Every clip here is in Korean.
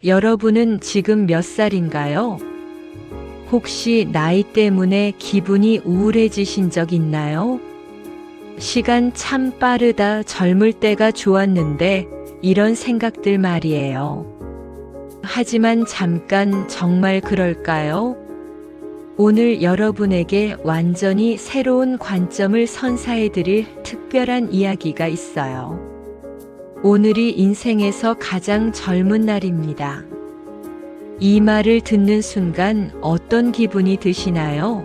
여러분은 지금 몇 살인가요? 혹시 나이 때문에 기분이 우울해지신 적 있나요? 시간 참 빠르다, 젊을 때가 좋았는데, 이런 생각들 말이에요. 하지만 잠깐 정말 그럴까요? 오늘 여러분에게 완전히 새로운 관점을 선사해드릴 특별한 이야기가 있어요. 오늘이 인생에서 가장 젊은 날입니다. 이 말을 듣는 순간 어떤 기분이 드시나요?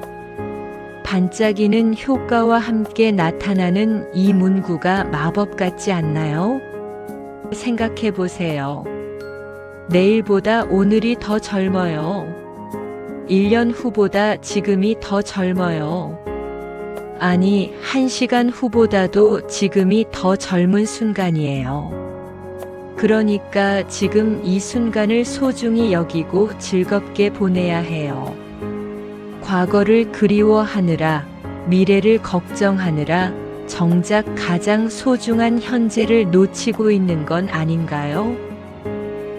반짝이는 효과와 함께 나타나는 이 문구가 마법 같지 않나요? 생각해 보세요. 내일보다 오늘이 더 젊어요. 1년 후보다 지금이 더 젊어요. 아니, 1시간 후보다도 지금이 더 젊은 순간이에요. 그러니까 지금 이 순간을 소중히 여기고 즐겁게 보내야 해요. 과거를 그리워하느라, 미래를 걱정하느라 정작 가장 소중한 현재를 놓치고 있는 건 아닌가요?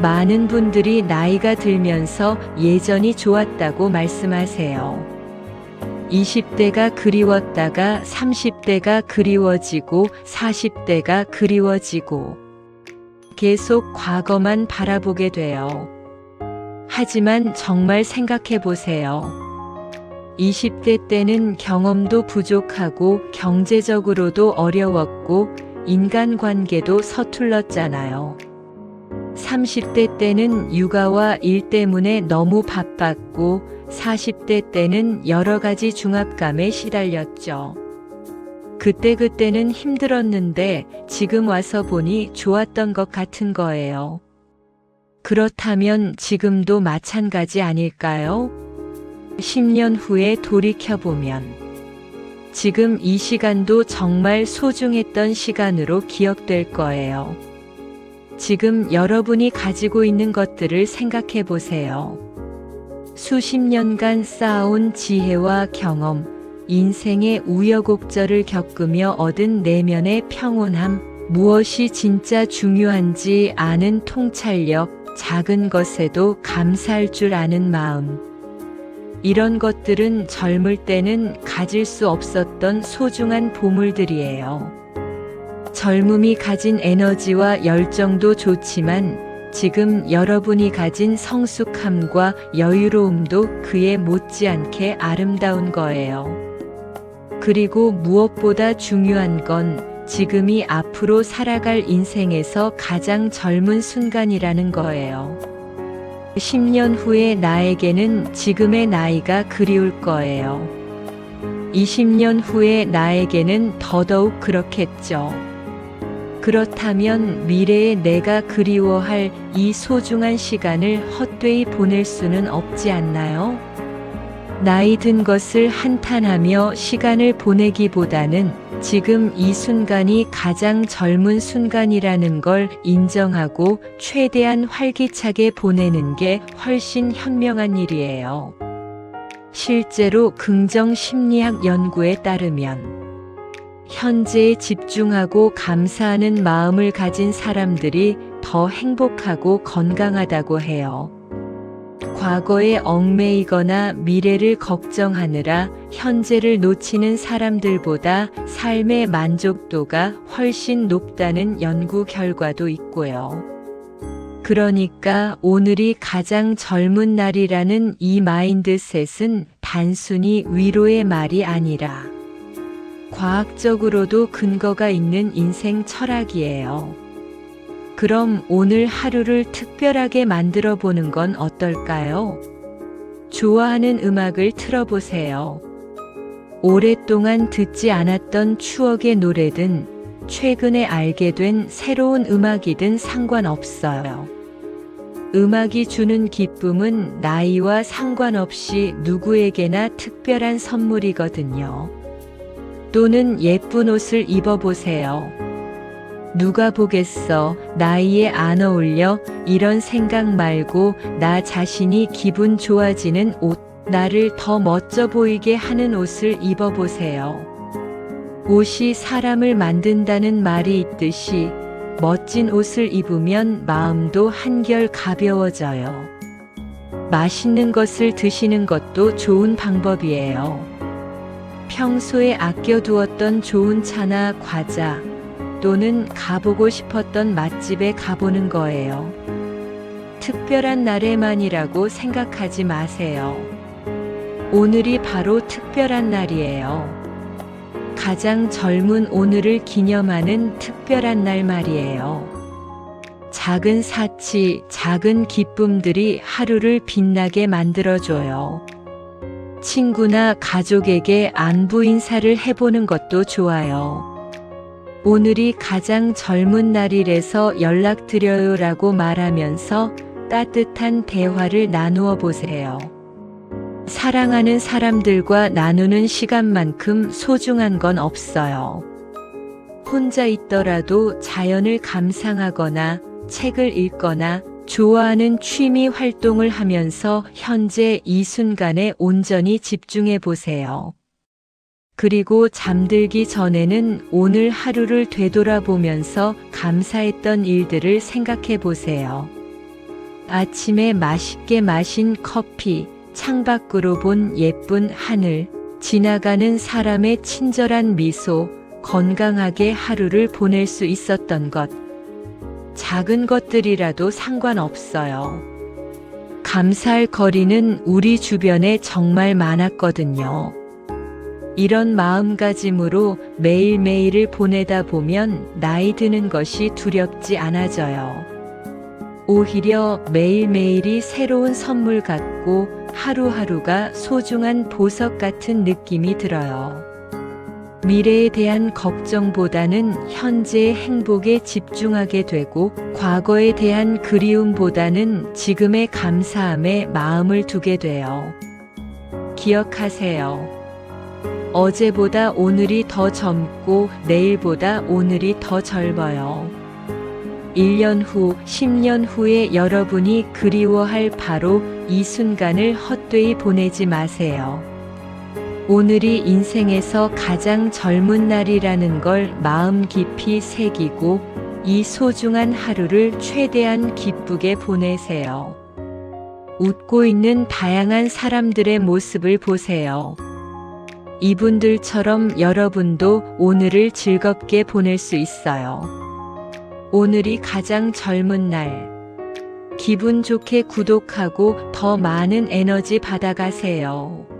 많은 분들이 나이가 들면서 예전이 좋았다고 말씀하세요. 20대가 그리웠다가 30대가 그리워지고 40대가 그리워지고 계속 과거만 바라보게 돼요. 하지만 정말 생각해 보세요. 20대 때는 경험도 부족하고 경제적으로도 어려웠고 인간관계도 서툴렀잖아요. 30대 때는 육아와 일 때문에 너무 바빴고 40대 때는 여러 가지 중압감에 시달렸죠. 그때는 힘들었는데 지금 와서 보니 좋았던 것 같은 거예요. 그렇다면 지금도 마찬가지 아닐까요? 10년 후에 돌이켜보면 지금 이 시간도 정말 소중했던 시간으로 기억될 거예요. 지금 여러분이 가지고 있는 것들을 생각해 보세요. 수십 년간 쌓아온 지혜와 경험, 인생의 우여곡절을 겪으며 얻은 내면의 평온함, 무엇이 진짜 중요한지 아는 통찰력, 작은 것에도 감사할 줄 아는 마음. 이런 것들은 젊을 때는 가질 수 없었던 소중한 보물들이에요. 젊음이 가진 에너지와 열정도 좋지만 지금 여러분이 가진 성숙함과 여유로움도 그에 못지않게 아름다운 거예요. 그리고 무엇보다 중요한 건 지금이 앞으로 살아갈 인생에서 가장 젊은 순간이라는 거예요. 10년 후의 나에게는 지금의 나이가 그리울 거예요. 20년 후의 나에게는 더더욱 그렇겠죠. 그렇다면 미래의 내가 그리워할 이 소중한 시간을 헛되이 보낼 수는 없지 않나요? 나이 든 것을 한탄하며 시간을 보내기보다는 지금 이 순간이 가장 젊은 순간이라는 걸 인정하고 최대한 활기차게 보내는 게 훨씬 현명한 일이에요. 실제로 긍정 심리학 연구에 따르면 현재에 집중하고 감사하는 마음을 가진 사람들이 더 행복하고 건강하다고 해요. 과거에 얽매이거나 미래를 걱정하느라 현재를 놓치는 사람들보다 삶의 만족도가 훨씬 높다는 연구 결과도 있고요. 그러니까 오늘이 가장 젊은 날이라는 이 마인드셋은 단순히 위로의 말이 아니라 과학적으로도 근거가 있는 인생 철학이에요. 그럼 오늘 하루를 특별하게 만들어 보는 건 어떨까요? 좋아하는 음악을 틀어보세요. 오랫동안 듣지 않았던 추억의 노래든 최근에 알게 된 새로운 음악이든 상관없어요. 음악이 주는 기쁨은 나이와 상관없이 누구에게나 특별한 선물이거든요. 또는 예쁜 옷을 입어보세요. 누가 보겠어, 나이에 안 어울려, 이런 생각 말고 나 자신이 기분 좋아지는 옷, 나를 더 멋져 보이게 하는 옷을 입어보세요. 옷이 사람을 만든다는 말이 있듯이 멋진 옷을 입으면 마음도 한결 가벼워져요. 맛있는 것을 드시는 것도 좋은 방법이에요. 평소에 아껴두었던 좋은 차나 과자 또는 가보고 싶었던 맛집에 가보는 거예요. 특별한 날에만이라고 생각하지 마세요. 오늘이 바로 특별한 날이에요. 가장 젊은 오늘을 기념하는 특별한 날 말이에요. 작은 사치, 작은 기쁨들이 하루를 빛나게 만들어줘요. 친구나 가족에게 안부 인사를 해보는 것도 좋아요. 오늘이 가장 젊은 날이라서 연락드려요라고 말하면서 따뜻한 대화를 나누어 보세요. 사랑하는 사람들과 나누는 시간만큼 소중한 건 없어요. 혼자 있더라도 자연을 감상하거나 책을 읽거나 좋아하는 취미 활동을 하면서 현재 이 순간에 온전히 집중해 보세요. 그리고 잠들기 전에는 오늘 하루를 되돌아보면서 감사했던 일들을 생각해 보세요. 아침에 맛있게 마신 커피, 창밖으로 본 예쁜 하늘, 지나가는 사람의 친절한 미소, 건강하게 하루를 보낼 수 있었던 것. 작은 것들이라도 상관없어요. 감사할 거리는 우리 주변에 정말 많았거든요. 이런 마음가짐으로 매일매일을 보내다 보면 나이 드는 것이 두렵지 않아져요. 오히려 매일매일이 새로운 선물 같고 하루하루가 소중한 보석 같은 느낌이 들어요. 미래에 대한 걱정보다는 현재의 행복에 집중하게 되고 과거에 대한 그리움보다는 지금의 감사함에 마음을 두게 돼요. 기억하세요. 어제보다 오늘이 더 젊고 내일보다 오늘이 더 젊어요. 1년 후, 10년 후에 여러분이 그리워할 바로 이 순간을 헛되이 보내지 마세요. 오늘이 인생에서 가장 젊은 날이라는 걸 마음 깊이 새기고 이 소중한 하루를 최대한 기쁘게 보내세요. 웃고 있는 다양한 사람들의 모습을 보세요. 이분들처럼 여러분도 오늘을 즐겁게 보낼 수 있어요. 오늘이 가장 젊은 날. 기분 좋게 구독하고 더 많은 에너지 받아가세요.